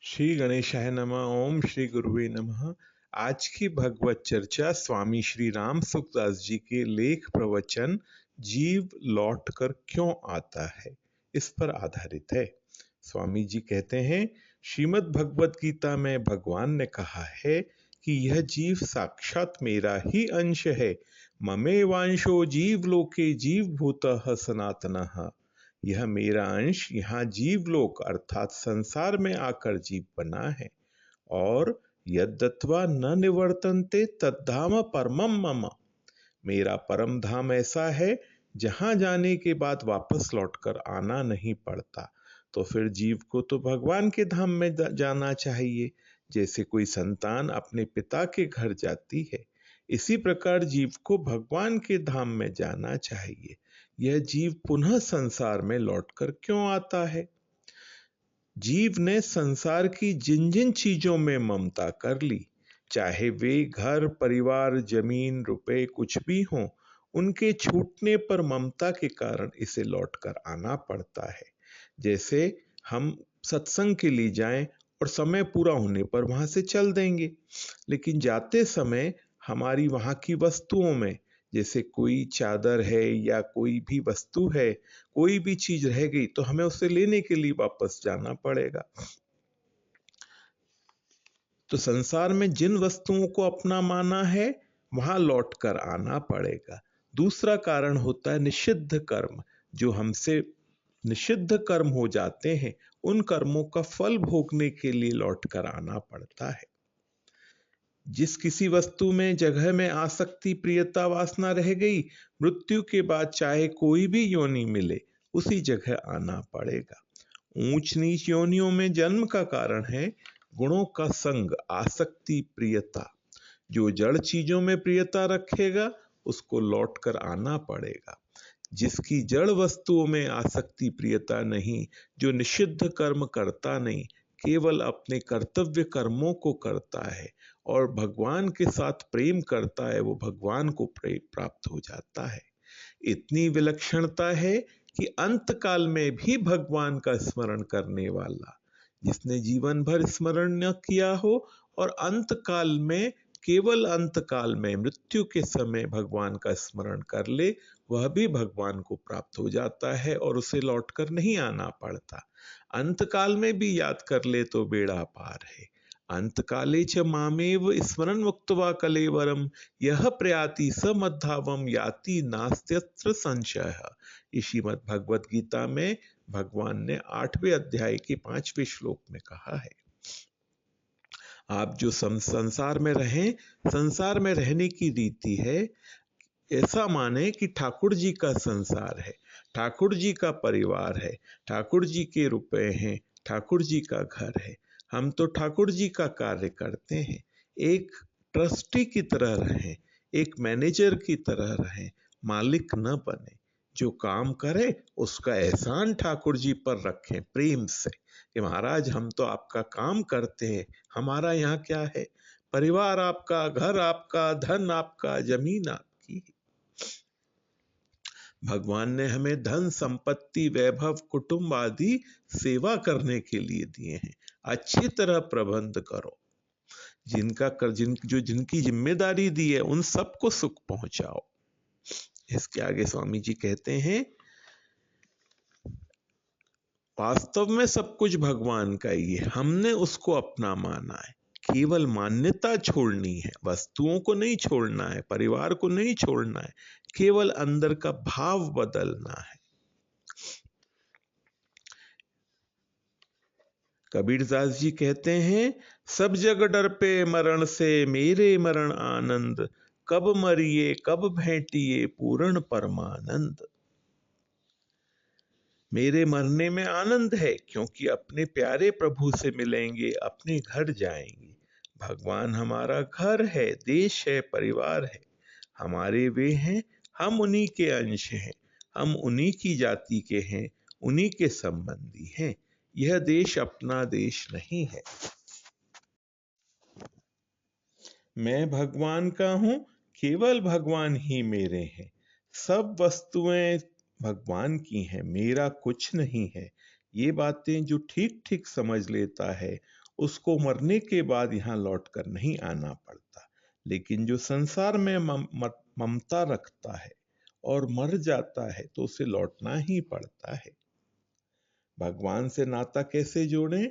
श्री गणेशाय नमः। ओम श्री गुरुवे नमः। आज की भगवत चर्चा स्वामी श्री राम सुखदास जी के लेख प्रवचन जीव लौट कर क्यों आता है, इस पर आधारित है। स्वामी जी कहते हैं, श्रीमद् भगवत गीता में भगवान ने कहा है कि यह जीव साक्षात मेरा ही अंश है। ममेवांशो जीव लोके जीव भूतः सनातनः। यह मेरा अंश यहाँ जीवलोक अर्थात संसार में आकर जीव बना है। और यद्दत्वा न निवर्तन्ते तद्धाम परमम मम। मेरा परम धाम ऐसा है जहां जाने के बाद वापस लौटकर आना नहीं पड़ता। तो फिर जीव को तो भगवान के धाम में जाना चाहिए, जैसे कोई संतान अपने पिता के घर जाती है। इसी प्रकार जीव को भगवान के धाम में जाना चाहिए। यह जीव पुनः संसार में लौटकर क्यों आता है? जीव ने संसार की जिन जिन चीजों में ममता कर ली, चाहे वे घर परिवार जमीन रुपए कुछ भी हों, उनके छूटने पर ममता के कारण इसे लौटकर आना पड़ता है। जैसे हम सत्संग के लिए जाएं और समय पूरा होने पर वहां से चल देंगे, लेकिन जाते समय हमारी वहां की वस्तुओं में, जैसे कोई चादर है या कोई भी वस्तु है, कोई भी चीज रह गई तो हमें उसे लेने के लिए वापस जाना पड़ेगा। तो संसार में जिन वस्तुओं को अपना माना है वहां लौट कर आना पड़ेगा। दूसरा कारण होता है निषिद्ध कर्म। जो हमसे निषिद्ध कर्म हो जाते हैं, उन कर्मों का फल भोगने के लिए लौट कर आना पड़ता है। जिस किसी वस्तु में जगह में आसक्ति प्रियता वासना रह गई, मृत्यु के बाद चाहे कोई भी योनि मिले उसी जगह आना पड़ेगा। ऊंच नीच योनियों में जन्म का कारण है गुणों का संग, आसक्ति प्रियता। जो जड़ चीजों में प्रियता रखेगा उसको लौट कर आना पड़ेगा। जिसकी जड़ वस्तुओं में आसक्ति प्रियता नहीं, जो निषिद्ध कर्म करता नहीं, केवल अपने कर्तव्य कर्मों को करता है और भगवान के साथ प्रेम करता है, वो भगवान को प्राप्त हो जाता है। इतनी विलक्षणता है कि अंत काल में भी भगवान का स्मरण करने वाला, जिसने जीवन भर स्मरण न किया हो और अंत काल में, केवल अंत काल में मृत्यु के समय भगवान का स्मरण कर ले, वह भी भगवान को प्राप्त हो जाता है और उसे लौटकर नहीं आना पड़ता। अंत काल में भी याद कर ले तो बेड़ा पार है। अंत काले च मामेव स्मरण मुक्त्वा कलेवरम यह प्रयाति स मद्धावम याति नास्त्यत्र संशय। इस श्रीमद् भगवत गीता में भगवान ने 8वें अध्याय के 5वें श्लोक में कहा है। आप जो संसार में रहें, संसार में रहने की रीति है, ऐसा माने कि ठाकुर जी का संसार है, ठाकुर जी का परिवार है, ठाकुर जी के रुपए हैं, ठाकुर जी का घर है। हम तो ठाकुर जी का कार्य करते हैं। एक ट्रस्टी की तरह रहें, एक मैनेजर की तरह रहें, मालिक न बने। जो काम करे उसका एहसान ठाकुर जी पर रखें प्रेम से कि महाराज हम तो आपका काम करते हैं, हमारा यहाँ क्या है, परिवार आपका, घर आपका, धन आपका, जमीन आपकी। भगवान ने हमें धन संपत्ति वैभव कुटुंब आदि सेवा करने के लिए दिए हैं। अच्छी तरह प्रबंध करो, जिनकी जिम्मेदारी दी है उन सबको सुख पहुंचाओ। इसके आगे स्वामी जी कहते हैं, वास्तव में सब कुछ भगवान का ही है, हमने उसको अपना माना है। केवल मान्यता छोड़नी है, वस्तुओं को नहीं छोड़ना है, परिवार को नहीं छोड़ना है, केवल अंदर का भाव बदलना है। कबीरदास जी कहते हैं, सब जग डर पे मरण से मेरे मरण आनंद, कब मरिए कब भेंटिए पूर्ण परमानंद। मेरे मरने में आनंद है क्योंकि अपने प्यारे प्रभु से मिलेंगे, अपने घर जाएंगे। भगवान हमारा घर है, देश है, परिवार है, हमारे वे हैं, हम उन्हीं के अंश हैं, हम उन्हीं की जाति के हैं, उन्हीं के संबंधी हैं। यह देश अपना देश नहीं है। मैं भगवान का हूं, केवल भगवान ही मेरे हैं। सब वस्तुएं भगवान की हैं, मेरा कुछ नहीं है। ये बातें जो ठीक ठीक समझ लेता है उसको मरने के बाद यहाँ लौट कर नहीं आना पड़ता। लेकिन जो संसार में ममता रखता है और मर जाता है तो उसे लौटना ही पड़ता है। भगवान से नाता कैसे जोड़ें?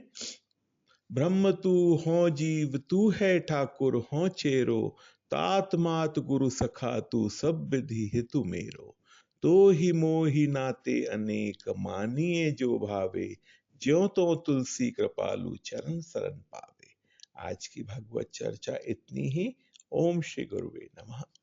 ब्रह्म तू हो, जीव तू है ठाकुर हो चेरो, तात मात गुरु सखा तू सब विधि हितु मेरो। तो ही मोहि नाते अनेक, मानिए जो भावे, ज्यों तो तुलसी कृपालु चरण शरण पावे। आज की भगवत चर्चा इतनी ही। ओम श्री गुरुवे नमः।